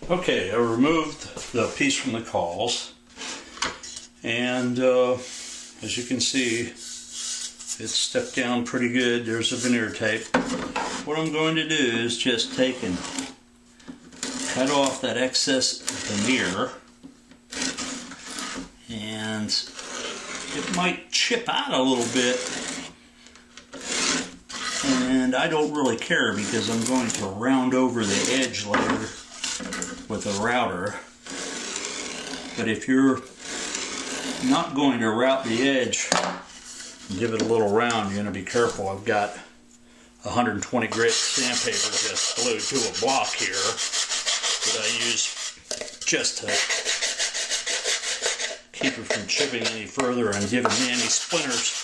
Okay, I removed the piece from the cauls, and as you can see, it's stuck down pretty good. There's the veneer tape. What I'm going to do is just take and cut off that excess veneer, and it might chip out a little bit, and I don't really care because I'm going to round over the edge later with a router. But if you're not going to route the edge, give it a little round, you're going to be careful. I've got 120 grit sandpaper just glued to a block here that I use just to keep it from chipping any further and giving me any splinters.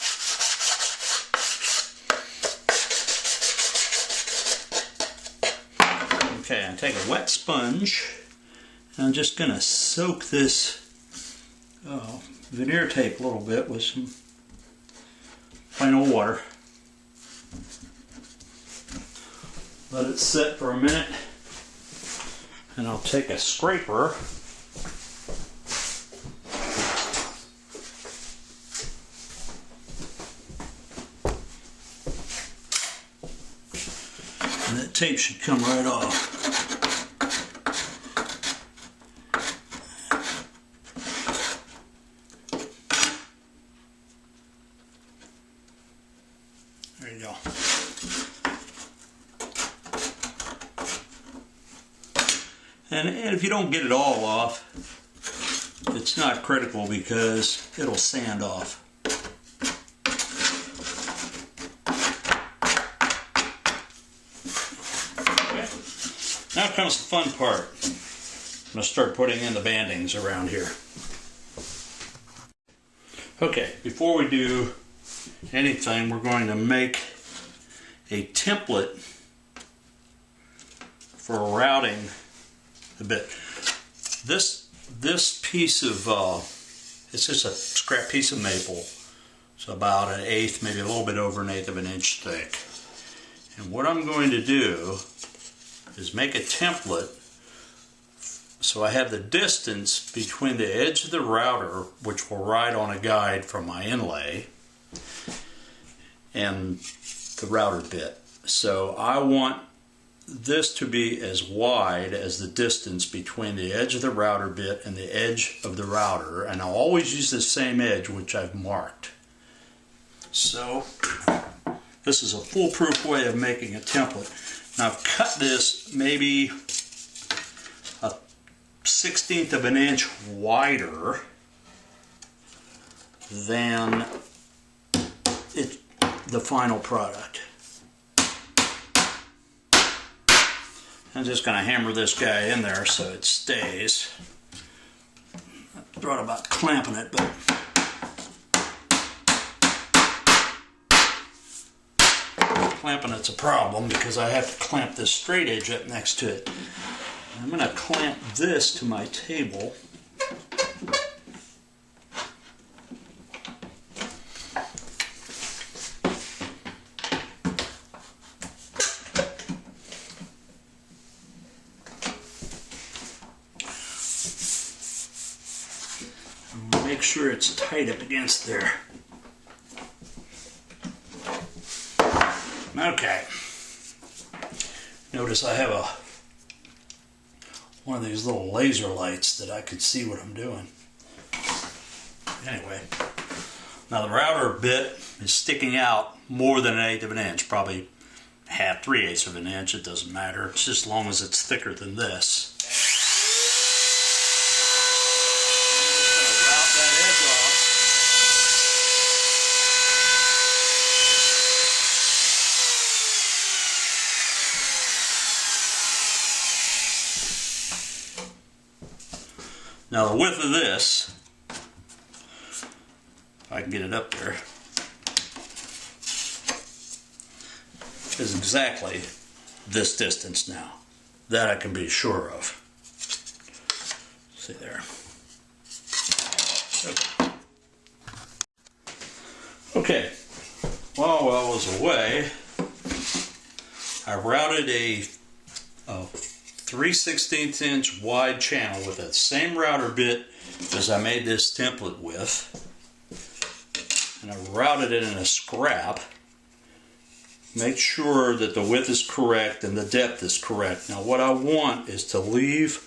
Okay, I take a wet sponge and I'm just going to soak this veneer tape a little bit with some plain old water. Let it sit for a minute, and I'll take a scraper and that tape should come right off. There you go. And if you don't get it all off, it's not critical because it'll sand off. Okay. Now comes the fun part. I'm going to start putting in the bandings around here. Okay, before we do anything, we're going to make a template for routing the bit. This piece of it's just a scrap piece of maple. It's about 1/8, maybe a little bit over 1/8 of an inch thick. And what I'm going to do is make a template so I have the distance between the edge of the router, which will ride on a guide from my inlay, and the router bit. So I want this to be as wide as the distance between the edge of the router bit and the edge of the router, and I'll always use the same edge which I've marked. So this is a foolproof way of making a template. Now I've cut this maybe a 1/16 of an inch wider than the final product. I'm just going to hammer this guy in there so it stays. I thought about clamping it, but clamping it's a problem because I have to clamp this straight edge up next to it. I'm going to clamp this to my table. Make sure it's tight up against there. Okay. Notice I have one of these little laser lights that I could see what I'm doing. Anyway, now the router bit is sticking out more than 1/8 of an inch, probably 1/2, 3/8 of an inch. It doesn't matter. It's just as long as it's thicker than this. Now the width of this, if I can get it up there, is exactly this distance now. That I can be sure of. See there. Okay. While I was away, I routed a 3/16 inch wide channel with that same router bit as I made this template with. And I routed it in a scrap. Make sure that the width is correct and the depth is correct. Now what I want is to leave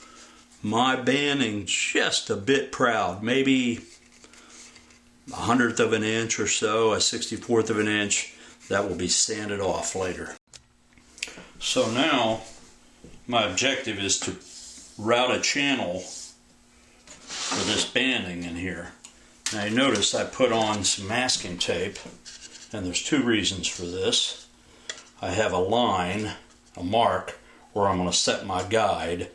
my banding just a bit proud, maybe 1/100th of an inch or so, a 1/64th of an inch. That will be sanded off later. So now my objective is to route a channel for this banding in here. Now you notice I put on some masking tape, and there's two reasons for this. I have a line, a mark, where I'm going to set my guide,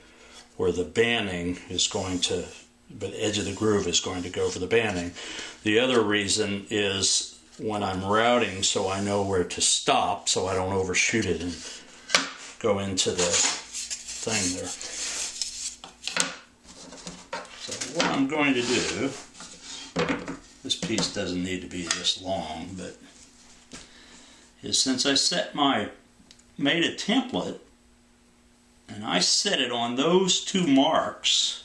where the banding is going to, the edge of the groove is going to go for the banding. The other reason is when I'm routing, so I know where to stop, so I don't overshoot it and go into the thing there. So what I'm going to do, this piece doesn't need to be this long, but is since I made a template and I set it on those two marks,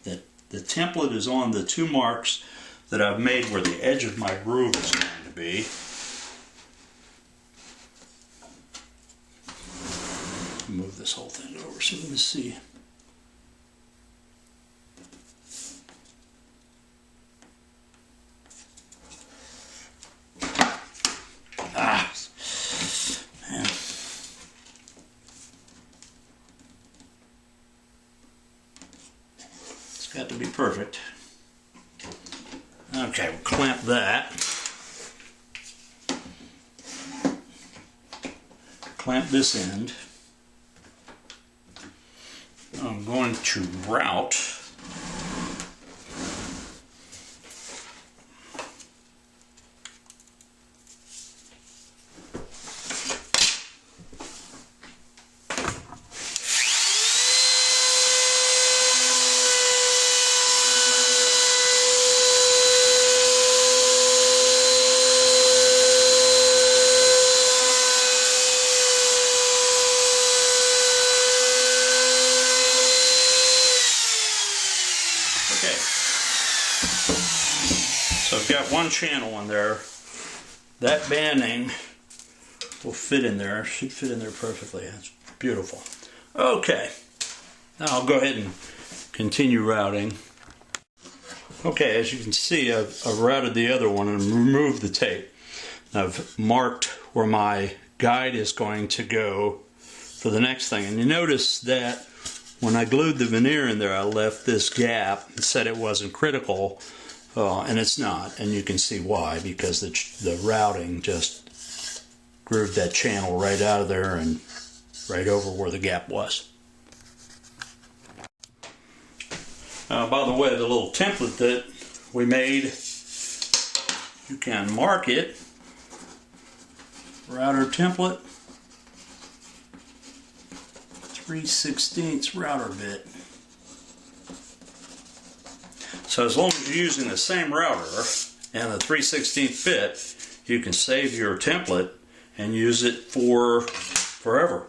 that the template is on the two marks that I've made where the edge of my groove is going to be. Move this whole thing over so we can see. Man. It's got to be perfect. Okay, we'll clamp that. Clamp this end. I'm going to route So I've got one channel in there. That banding will fit in there. Should fit in there perfectly. That's beautiful. Okay, now I'll go ahead and continue routing. Okay, as you can see, I've routed the other one and removed the tape. I've marked where my guide is going to go for the next thing. And you notice that when I glued the veneer in there, I left this gap and said it wasn't critical. And it's not, and you can see why, because the routing just grooved that channel right out of there and right over where the gap was. By the way, the little template that we made, you can mark it, router template, 3/16 router bit. So as long as you're using the same router and the 3/16 bit, you can save your template and use it for forever.